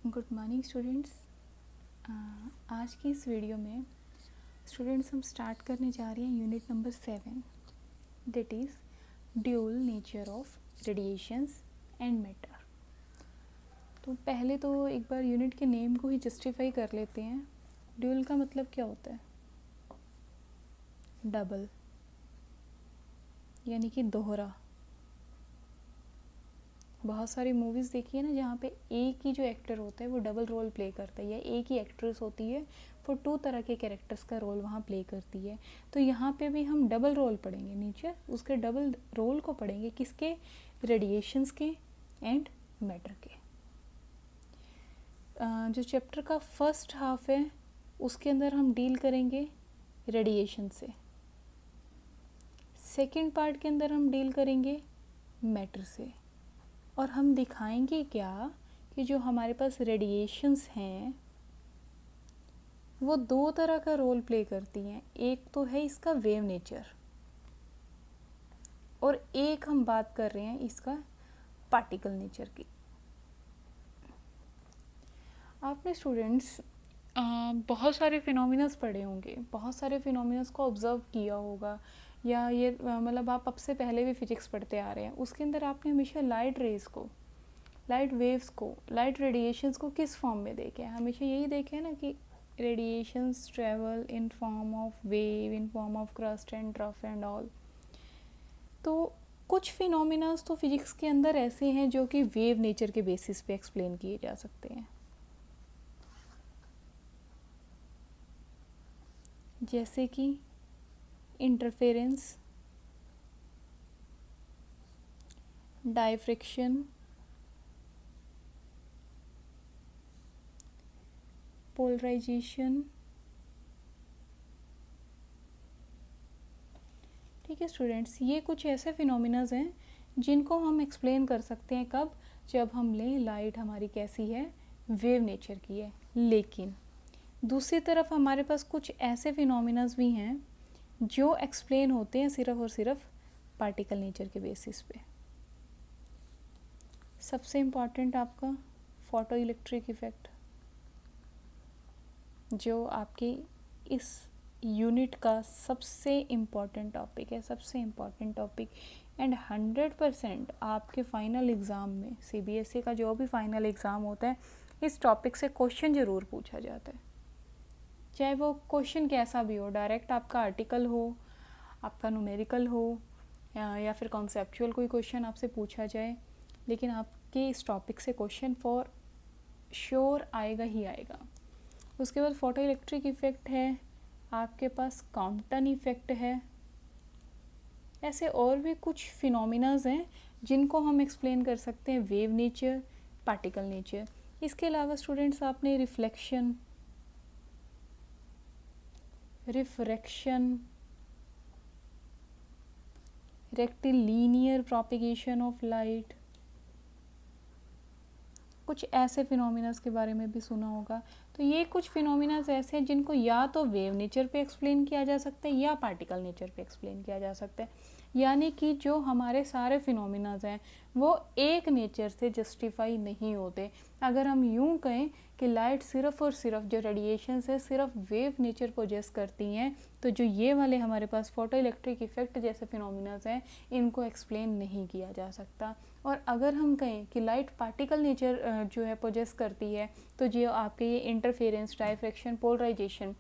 Good morning students. आज की इस वीडियो में स्टूडेंट्स हम स्टार्ट करने जा रहे हैं unit number 7, that is dual nature of radiations and matter. तो पहले तो एक बार यूनिट के नेम को ही जस्टिफाई कर लेते हैं। ड्यूल का मतलब क्या होता है? डबल, यानी कि दोहरा। बहुत सारी मूवीज़ देखी है ना जहाँ पे एक ही जो एक्टर होता है वो डबल रोल प्ले करता है, या एक ही एक्ट्रेस होती है वो 2 तरह के कैरेक्टर्स का रोल वहाँ प्ले करती है। तो यहाँ पे भी हम डबल रोल पढ़ेंगे, नीचे उसके डबल रोल को पढ़ेंगे, किसके? रेडिएशंस के एंड मैटर के। जो चैप्टर का फर्स्ट हाफ है उसके अंदर हम डील करेंगे रेडिएशन से। सेकेंड पार्ट के अंदर हम डील करेंगे मैटर से। और हम दिखाएंगे क्या कि जो हमारे पास रेडिएशंस हैं वो 2 तरह का रोल प्ले करती हैं। एक तो है इसका वेव नेचर, और एक हम बात कर रहे हैं इसका पार्टिकल नेचर की। आपने स्टूडेंट्स बहुत सारे फिनोमिनस पढ़े होंगे, बहुत सारे फिनोमिनस को ऑब्ज़र्व किया होगा, या ये मतलब आप अब से पहले भी फिजिक्स पढ़ते आ रहे हैं। उसके अंदर आपने हमेशा लाइट रेज़ को, लाइट वेव्स को, लाइट रेडिएशंस को किस फॉर्म में देखे हैं? हमेशा यही देखे हैं ना कि radiations travel in form of wave, in form of crust and rough and all. तो कुछ फिनोमिनास तो फिजिक्स के अंदर ऐसे हैं जो कि वेव नेचर के बेसिस पे एक्सप्लेन किए जा सकते हैं, जैसे कि इंटरफेरेंस, डायफ्रिक्शन, पोलराइजेशन। ठीक है स्टूडेंट्स, ये कुछ ऐसे फिनोमिनाज हैं जिनको हम एक्सप्लेन कर सकते हैं। कब? जब हम लें लाइट हमारी कैसी है, वेव नेचर की है। लेकिन दूसरी तरफ हमारे पास कुछ ऐसे फिनोमिनाज भी हैं जो एक्सप्लेन होते हैं सिर्फ और सिर्फ पार्टिकल नेचर के बेसिस पे। सबसे इम्पॉर्टेंट आपका फोटो इलेक्ट्रिक इफ़ेक्ट, जो आपकी इस यूनिट का सबसे इम्पॉर्टेंट टॉपिक है, सबसे इम्पॉर्टेंट टॉपिक। एंड 100% आपके फाइनल एग्ज़ाम में, सीबीएसई का जो भी फाइनल एग्ज़ाम होता है, इस टॉपिक से क्वेश्चन ज़रूर पूछा जाता है। चाहे वो क्वेश्चन कैसा भी हो, डायरेक्ट आपका आर्टिकल हो, आपका न्यूमेरिकल हो, या फिर कॉन्सेप्चुअल कोई क्वेश्चन आपसे पूछा जाए, लेकिन आपके इस टॉपिक से क्वेश्चन फॉर श्योर आएगा ही आएगा। उसके बाद फोटो इलेक्ट्रिक इफ़ेक्ट है, आपके पास कॉम्पटन इफ़ेक्ट है। ऐसे और भी कुछ फिनोमिनाज हैं जिनको हम एक्सप्लेन कर सकते हैं, वेव नेचर, पार्टिकल नेचर। इसके अलावा स्टूडेंट्स आपने reflection, refraction, rectilinear propagation of light, कुछ ऐसे फिनोमिनास के बारे में भी सुना होगा। तो ये कुछ फिनोमिनास ऐसे हैं जिनको या तो वेव नेचर पे एक्सप्लेन किया जा सकता है या पार्टिकल नेचर पे एक्सप्लेन किया जा सकता है। यानी कि जो हमारे सारे फिनोमिनास हैं वो एक नेचर से जस्टिफाई नहीं होते। अगर हम यूँ कहें कि लाइट सिर्फ़ और सिर्फ जो रेडिएशन है सिर्फ वेव नेचर पोजेस करती हैं, तो जो ये वाले हमारे पास फोटो इलेक्ट्रिक इफ़ेक्ट जैसे फिनोमिनास हैं इनको एक्सप्लेन नहीं किया जा सकता। और अगर हम कहें कि लाइट पार्टिकल नेचर जो है पोजेस करती है, तो जो आपके ये इंटरफेरेंस, डायफ्रैक्शन, पोलराइजेशन,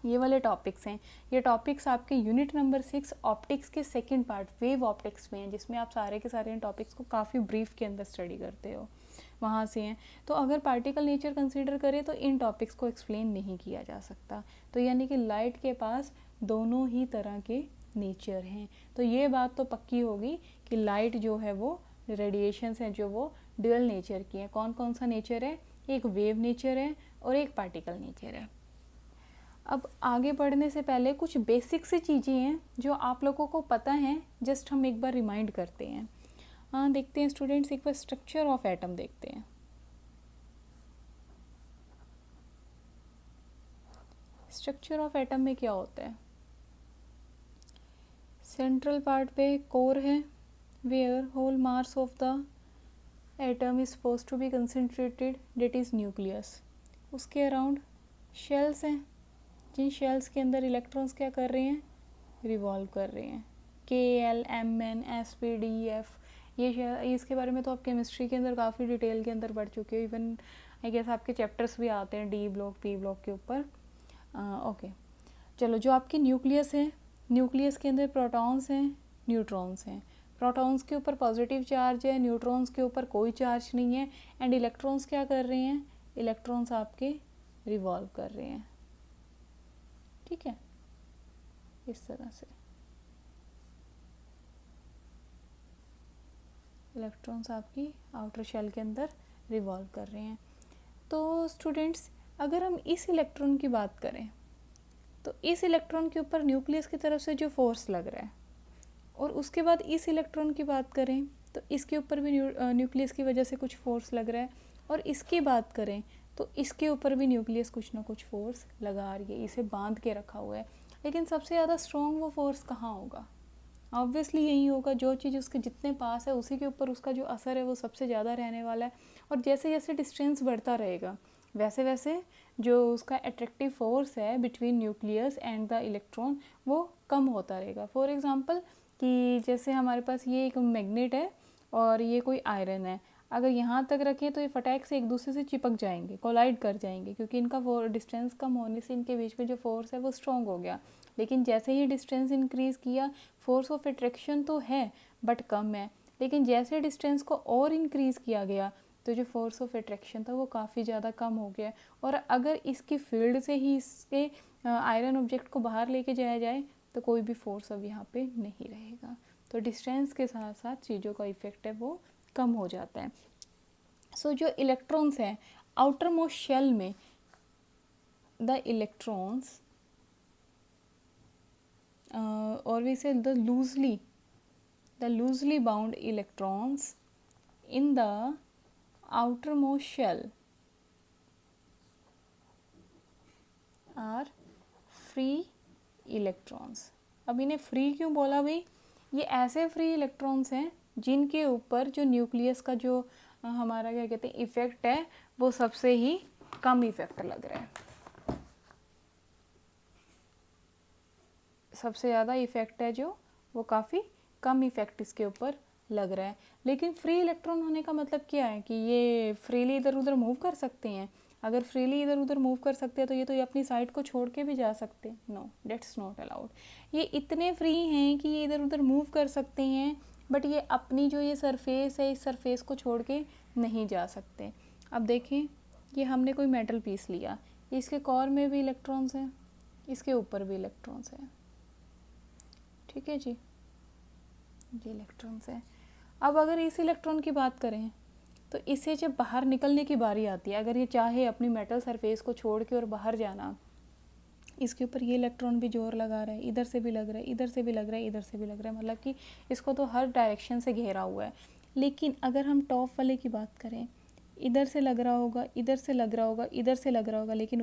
ये वाले टॉपिक्स हैं। ये टॉपिक्स आपके यूनिट नंबर 6 ऑप्टिक्स के सेकंड पार्ट वेव ऑप्टिक्स में हैं, जिसमें आप सारे के सारे इन टॉपिक्स को काफ़ी ब्रीफ के अंदर स्टडी करते हो, वहाँ से हैं। तो अगर पार्टिकल नेचर कंसीडर करें तो इन टॉपिक्स को एक्सप्लेन नहीं किया जा सकता। तो यानी कि लाइट के पास दोनों ही तरह के नेचर हैं। तो ये बात तो पक्की होगी कि लाइट जो है वो रेडिएशंस हैं जो वो ड्यूअल नेचर की हैं। कौन कौन सा नेचर है? एक वेव नेचर है और एक पार्टिकल नेचर है। अब आगे बढ़ने से पहले कुछ बेसिक सी चीज़ें हैं जो आप लोगों को पता हैं, जस्ट हम एक बार रिमाइंड करते हैं। देखते हैं स्टूडेंट्स, एक बार स्ट्रक्चर ऑफ एटम देखते हैं। स्ट्रक्चर ऑफ एटम में क्या होता है? सेंट्रल पार्ट पे कोर है, where whole mass of the atom is suppose to be concentrated, that is nucleus. उसके अराउंड शेल्स हैं, जिन शेल्स के अंदर इलेक्ट्रॉन्स क्या कर रहे हैं, रिवॉल्व कर रहे हैं। KL, MN, SP, DEF, ये इसके बारे में तो आप केमिस्ट्री के अंदर काफ़ी डिटेल के अंदर पढ़ चुके हो। इवन आई गेस आपके चैप्टर्स भी आते हैं D ब्लॉक P ब्लॉक के ऊपर। ओके, चलो जो आपकी न्यूक्लियस है, न्यूक्लियस के अंदर प्रोटॉन्स हैं, न्यूट्रॉन्स हैं। प्रोटॉन्स के ऊपर पॉजिटिव चार्ज है, न्यूट्रॉन्स के ऊपर कोई चार्ज नहीं है। एंड इलेक्ट्रॉन्स क्या कर रहे हैं, इलेक्ट्रॉन्स आपके रिवॉल्व कर रहे हैं। ठीक है, इस तरह से इलेक्ट्रॉन्स आपकी आउटर शेल के अंदर रिवॉल्व कर रहे हैं। तो स्टूडेंट्स, अगर हम इस इलेक्ट्रॉन की बात करें तो इस इलेक्ट्रॉन के ऊपर न्यूक्लियस की तरफ से जो फोर्स लग रहा है, और उसके बाद इस इलेक्ट्रॉन की बात करें तो इसके ऊपर भी न्यूक्लियस की वजह से कुछ फोर्स लग रहा है, और इसकी बात करें तो इसके ऊपर भी न्यूक्लियस कुछ ना कुछ फोर्स लगा रही है, इसे बांध के रखा हुआ है। लेकिन सबसे ज़्यादा स्ट्रॉन्ग वो फोर्स कहाँ होगा, ऑब्वियसली यही होगा, जो चीज़ उसके जितने पास है उसी के ऊपर उसका जो असर है वो सबसे ज़्यादा रहने वाला है। और जैसे जैसे डिस्टेंस बढ़ता रहेगा वैसे वैसे जो उसका अट्रैक्टिव फोर्स है between nucleus and the electron वो कम होता रहेगा। फॉर एग्जांपल कि जैसे हमारे पास ये एक मैग्नेट है और ये कोई आयरन है, अगर यहाँ तक रखें तो ये फटाक से एक दूसरे से चिपक जाएंगे, कोलाइड कर जाएंगे, क्योंकि इनका डिस्टेंस कम होने से इनके बीच में जो फोर्स है वो स्ट्रॉन्ग हो गया। लेकिन जैसे ही डिस्टेंस इंक्रीज़ किया, फोर्स ऑफ अट्रैक्शन तो है बट कम है, लेकिन जैसे डिस्टेंस को और इंक्रीज़ किया गया तो जो फोर्स ऑफ अट्रैक्शन था वो काफ़ी ज़्यादा कम हो गया। और अगर इसकी फील्ड से ही इसके आयरन ऑब्जेक्ट को बाहर लेके जाया जाए तो कोई भी फोर्स अब यहाँ पे नहीं रहेगा। तो डिस्टेंस के साथ साथ चीज़ों का इफ़ेक्ट है वो कम हो जाता है। सो जो इलेक्ट्रॉन्स हैं आउटर मोस्ट शेल में, the electrons or we say the loosely bound electrons in the outermost shell are free electrons। अब इन्हें फ्री क्यों बोला भाई, ये ऐसे फ्री इलेक्ट्रॉन्स हैं जिनके ऊपर जो न्यूक्लियस का जो हमारा क्या कहते हैं इफ़ेक्ट है वो सबसे ही कम इफ़ेक्ट लग रहा है, सबसे ज़्यादा इफ़ेक्ट है जो वो काफ़ी कम इफ़ेक्ट इसके ऊपर लग रहा है। लेकिन फ्री इलेक्ट्रॉन होने का मतलब क्या है कि ये फ्रीली इधर उधर मूव कर सकते हैं। अगर फ्रीली इधर उधर मूव कर सकते हैं तो ये अपनी साइड को छोड़ के भी जा सकते हैं, नो डेट्स नॉट अलाउड। ये इतने फ्री हैं कि ये इधर उधर मूव कर सकते हैं, बट ये अपनी जो ये सरफेस है इस सरफेस को छोड़ के नहीं जा सकते। अब देखें, ये हमने कोई मेटल पीस लिया, इसके कोर में भी इलेक्ट्रॉन्स हैं, इसके ऊपर भी इलेक्ट्रॉन्स हैं, ठीक है जी, ये इलेक्ट्रॉन्स हैं। अब अगर इस इलेक्ट्रॉन की बात करें तो इसे जब बाहर निकलने की बारी आती है, अगर ये चाहे अपनी मेटल सरफेस को छोड़ के और बाहर जाना, इसके ऊपर ये इलेक्ट्रॉन भी जोर लगा रहा है, इधर से भी लग रहा है, इधर से भी लग रहा है, इधर से भी लग रहा है, मतलब कि इसको तो हर डायरेक्शन से घेरा हुआ है। लेकिन अगर हम टॉप वाले की बात करें, इधर से लग रहा होगा, इधर से लग रहा होगा, इधर से लग रहा होगा, लेकिन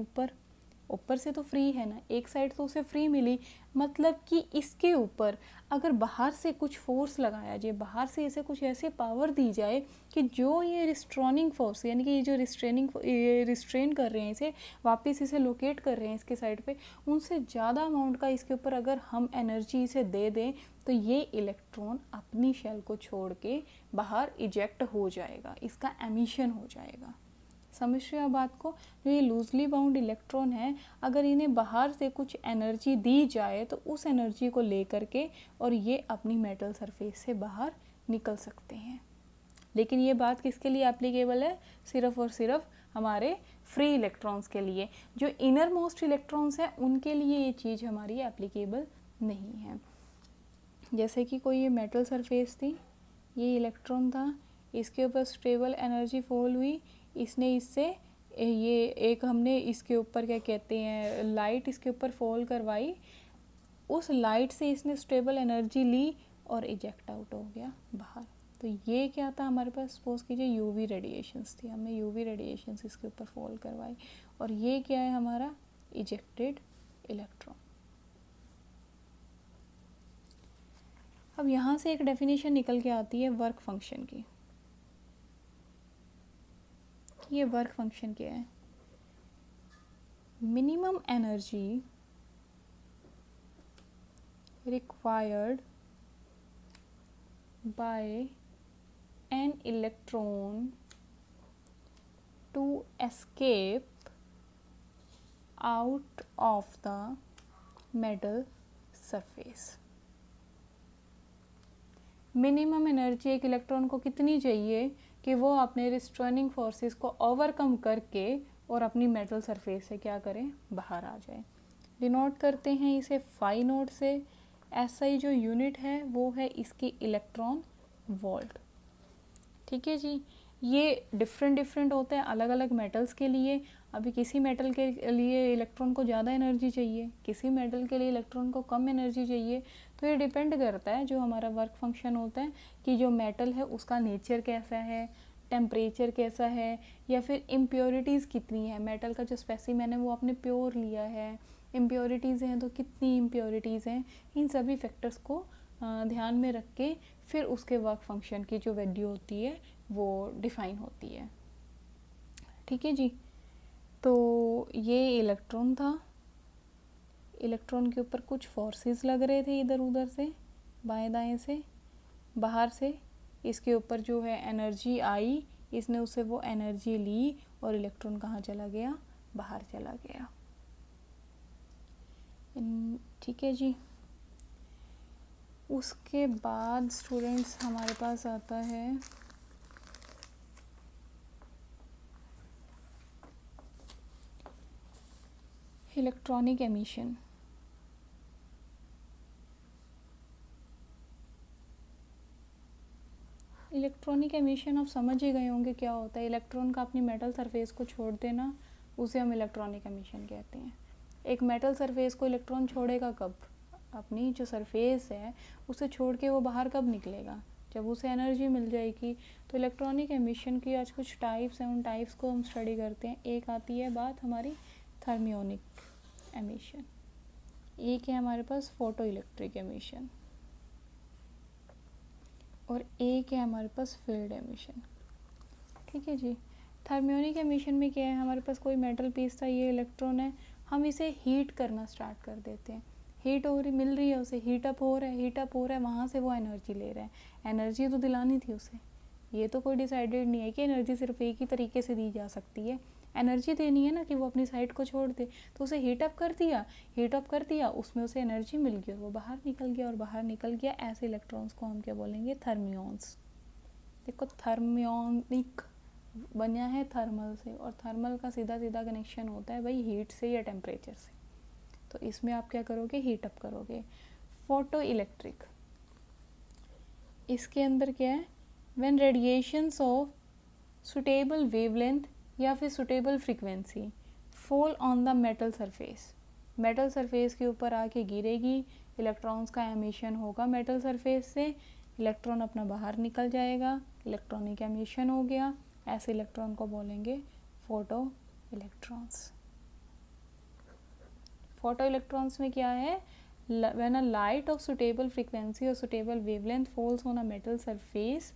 ऊपर से तो फ्री है ना, एक साइड तो उसे फ्री मिली, मतलब कि इसके ऊपर अगर बाहर से कुछ फोर्स लगाया जाए, बाहर से इसे कुछ ऐसे पावर दी जाए कि जो ये रिस्ट्रेनिंग फोर्स यानी कि ये जो रिस्ट्रेन कर रहे हैं, इसे वापस इसे लोकेट कर रहे हैं इसके साइड पे, उनसे ज़्यादा अमाउंट का इसके ऊपर अगर हम एनर्जी इसे दे दें तो ये इलेक्ट्रॉन अपनी शेल को छोड़ के बाहर इजेक्ट हो जाएगा, इसका एमिशन हो जाएगा। समझ रहे हो बात को, जो ये लूजली बाउंड इलेक्ट्रॉन है, अगर इन्हें बाहर से कुछ एनर्जी दी जाए तो उस एनर्जी को लेकर के और ये अपनी मेटल सरफेस से बाहर निकल सकते हैं। लेकिन ये बात किसके लिए एप्लीकेबल है, सिर्फ और सिर्फ हमारे फ्री इलेक्ट्रॉन्स के लिए। जो इनर मोस्ट इलेक्ट्रॉन्स हैं उनके लिए ये चीज़ हमारी एप्लीकेबल नहीं है। जैसे कि कोई ये मेटल सरफेस थी, ये इलेक्ट्रॉन था, इसके ऊपर स्टेबल एनर्जी फॉल हुई, इसने इससे ये एक हमने इसके ऊपर क्या कहते हैं लाइट इसके ऊपर फॉल करवाई, उस लाइट से इसने स्टेबल एनर्जी ली और इजेक्ट आउट हो गया बाहर। तो ये क्या था हमारे पास, सपोज कीजिए यूवी रेडिएशंस थी, हमने यूवी रेडिएशंस इसके ऊपर फॉल करवाई, और ये क्या है हमारा इजेक्टेड इलेक्ट्रॉन। अब यहाँ से एक डेफिनेशन निकल के आती है वर्क फंक्शन की। ये वर्क फंक्शन क्या है? Minimum energy required by an electron to escape out of the metal surface. Minimum energy एक इलेक्ट्रॉन को कितनी चाहिए कि वो अपने रिस्ट्रेनिंग फोर्सेस को ओवरकम करके और अपनी मेटल सरफेस से क्या करें, बाहर आ जाए. डिनोट करते हैं इसे फाई नोट से. एसआई जो यूनिट है वो है इसकी इलेक्ट्रॉन वोल्ट. ठीक है जी. ये डिफरेंट होते हैं अलग अलग मेटल्स के लिए. अभी किसी मेटल के लिए इलेक्ट्रॉन को ज़्यादा एनर्जी चाहिए, किसी मेटल के लिए इलेक्ट्रॉन को कम एनर्जी चाहिए. तो ये डिपेंड करता है जो हमारा वर्क फंक्शन होता है कि जो मेटल है उसका नेचर कैसा है, टेम्परेचर कैसा है, या फिर इम्प्योरिटीज़ कितनी है. मेटल का जो स्पेसिमेन है वो आपने प्योर लिया है, इम्प्योरिटीज़ हैं तो कितनी इम्प्योरिटीज़ हैं. इन सभी फैक्टर्स को ध्यान में रख के फिर उसके वर्क फंक्शन की जो वैल्यू होती है वो डिफ़ाइन होती है. ठीक है जी. तो ये इलेक्ट्रॉन था. इलेक्ट्रॉन के ऊपर कुछ फोर्सेस लग रहे थे इधर उधर से, बाएं दाएं से, बाहर से. इसके ऊपर जो है एनर्जी आई, इसने उससे वो एनर्जी ली और इलेक्ट्रॉन कहाँ चला गया, बाहर चला गया. ठीक है जी. उसके बाद स्टूडेंट्स हमारे पास आता है इलेक्ट्रॉनिक एमिशन. इलेक्ट्रॉनिक एमिशन आप समझ ही गए होंगे क्या होता है. इलेक्ट्रॉन का अपनी मेटल सरफेस को छोड़ देना, उसे हम इलेक्ट्रॉनिक एमिशन कहते हैं. एक मेटल सरफेस को इलेक्ट्रॉन छोड़ेगा कब, अपनी जो सरफेस है उसे छोड़ के वो बाहर कब निकलेगा, जब उसे एनर्जी मिल जाएगी. तो इलेक्ट्रॉनिक एमिशन की आज कुछ टाइप्स हैं, उन टाइप्स को हम स्टडी करते हैं. एक आती है बात हमारी थर्मियोनिक एमिशन, एक है हमारे पास फोटो इलेक्ट्रिक एमिशन, और एक है हमारे पास फील्ड एमिशन. ठीक है जी. थर्मियोनिक एमिशन में क्या है, हमारे पास कोई मेटल पीस था, ये इलेक्ट्रॉन है, हम इसे हीट करना स्टार्ट कर देते हैं. हीट हो रही मिल रही है उसे, हीटअप हो रहा है, वहाँ से वो एनर्जी ले रहा है. एनर्जी तो दिलानी थी उसे. ये तो कोई डिसाइडेड नहीं है कि एनर्जी सिर्फ एक ही तरीके से दी जा सकती है. एनर्जी देनी है ना कि वो अपनी साइड को छोड़ दे. तो उसे हीटअप कर दिया, उसमें उसे एनर्जी मिल गई और वो बाहर निकल गया. ऐसे इलेक्ट्रॉन्स को हम क्या बोलेंगे, थर्मियॉन्स. देखो थर्मियोनिक बना है थर्मल से, और थर्मल का सीधा कनेक्शन होता है भाई हीट से या टेम्परेचर से. तो इसमें आप क्या करोगे, हीटअप करोगे. फोटो इलेक्ट्रिक, इसके अंदर क्या है, when radiations of suitable wavelength या फिर suitable frequency fall on the metal surface. Metal surface के ऊपर आके गिरेगी, इलेक्ट्रॉन्स का एमिशन होगा मेटल सरफेस से, इलेक्ट्रॉन अपना बाहर निकल जाएगा, इलेक्ट्रॉनिक एमिशन हो गया. ऐसे इलेक्ट्रॉन को बोलेंगे फोटो इलेक्ट्रॉन्स. फोटो इलेक्ट्रॉन्स में क्या है, when a light of suitable frequency or suitable wavelength falls on a metal surface,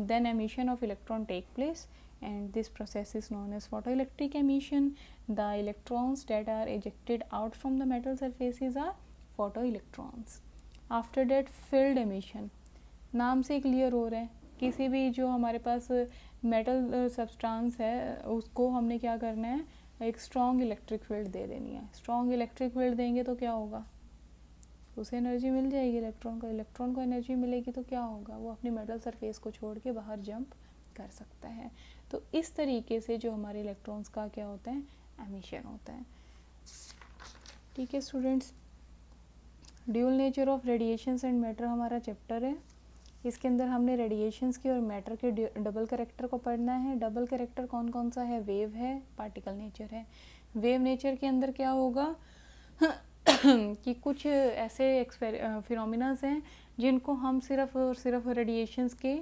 then emission of electron take place, and this process is known as photoelectric emission. The electrons that are ejected out from the metal surfaces are photoelectrons. After that field emission, नाम से clear हो रहा है, किसी भी जो हमारे पास metal substance है उसको हमने क्या करना है, एक स्ट्रॉन्ग इलेक्ट्रिक फील्ड दे देनी है. स्ट्रॉन्ग इलेक्ट्रिक फील्ड देंगे तो क्या होगा, उसे एनर्जी मिल जाएगी. इलेक्ट्रॉन को एनर्जी मिलेगी तो क्या होगा, वो अपनी मेटल सरफेस को छोड़ के बाहर जंप कर सकता है. तो इस तरीके से जो हमारे इलेक्ट्रॉन्स का क्या होता है, एमिशन होता है. ठीक है students. Dual nature of radiations and matter हमारा चैप्टर है. इसके अंदर हमने रेडिएशंस की और मैटर के डबल कैरेक्टर को पढ़ना है. डबल कैरेक्टर कौन कौन सा है, वेव है, पार्टिकल नेचर है. वेव नेचर के अंदर क्या होगा कि कुछ ऐसे फिनोमिनास हैं जिनको हम सिर्फ और सिर्फ रेडिएशंस के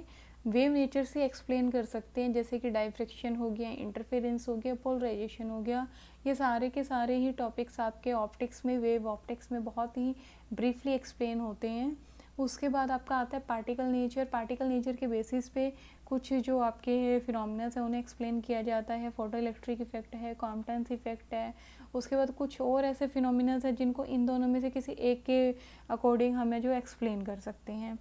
वेव नेचर से एक्सप्लेन कर सकते हैं, जैसे कि डाइफ्रैक्शन हो गया, इंटरफेरेंस हो गया, पोलराइजेशन हो गया. ये सारे के सारे ही टॉपिक्स आपके ऑप्टिक्स में, वेव ऑप्टिक्स में बहुत ही ब्रीफली एक्सप्लेन होते हैं. उसके बाद आपका आता है पार्टिकल नेचर। पार्टिकल नेचर के बेसिस पे कुछ जो आपके फिनोमिनास है उन्हें एक्सप्लेन किया जाता है। फोटो इलेक्ट्रिक इफेक्ट है, कॉम्पटेंस इफेक्ट है। उसके बाद कुछ और ऐसे फिनोमिनास है जिनको इन दोनों में से किसी एक के अकॉर्डिंग हमें जो एक्सप्लेन कर सकते हैं।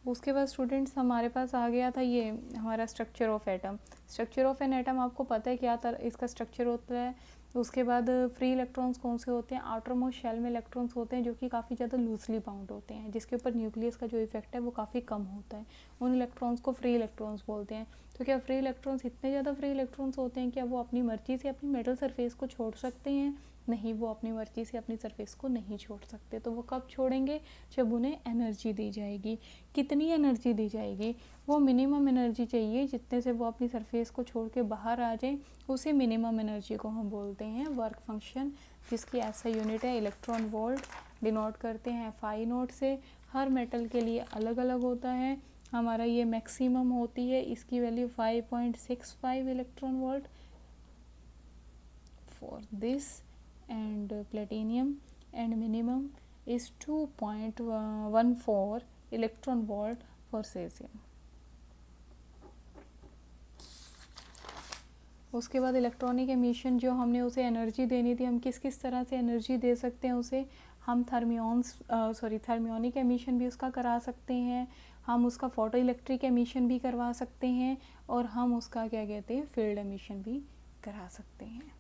उसके बाद स्टूडेंट्स हमारे पास आ गया था ये हमारा structure of atom. Structure of an atom आपको पता है क्या इसका स्ट्रक्चर होता है। उसके बाद फ्री इलेक्ट्रॉन्स कौन से होते हैं, आउटर मोस्ट शेल में इलेक्ट्रॉन्स होते हैं जो कि काफ़ी ज़्यादा लूजली बाउंड होते हैं, जिसके ऊपर न्यूक्लियस का जो इफेक्ट है वो काफ़ी कम होता है। उन इलेक्ट्रॉन्स को फ्री इलेक्ट्रॉन्स बोलते हैं। तो क्या फ्री इलेक्ट्रॉन्स इतने ज़्यादा फ्री इलेक्ट्रॉन्स होते हैं क्या वो अपनी मर्जी से अपनी मेटल सरफेस को छोड़ सकते हैं? नहीं, वो अपनी मर्जी से अपनी सरफेस को नहीं छोड़ सकते। तो वो कब छोड़ेंगे? जब उन्हें एनर्जी दी जाएगी। कितनी एनर्जी दी जाएगी? वो मिनिमम एनर्जी चाहिए जितने से वो अपनी सरफेस को छोड़ के बाहर आ जाए, उसी मिनिमम एनर्जी को हम बोलते हैं वर्क फंक्शन, जिसकी ऐसा यूनिट है इलेक्ट्रॉन वोल्ट। डिनोट करते हैं फाई नोट से। हर मेटल के लिए अलग अलग होता है। हमारा ये मैक्सिमम होती है, इसकी value 5.65 electron volt for this and platinum, and minimum is 2.14 electron volt for cesium। उसके बाद इलेक्ट्रॉनिक एमिशन जो हमने उसे एनर्जी देनी थी, हम किस किस तरह से एनर्जी दे सकते हैं उसे, हम थर्मियोनिक एमिशन भी उसका करा सकते हैं, हम उसका फोटो इलेक्ट्रिक एमिशन भी करवा सकते हैं, और हम उसका क्या कहते हैं फील्ड एमिशन भी करा सकते हैं।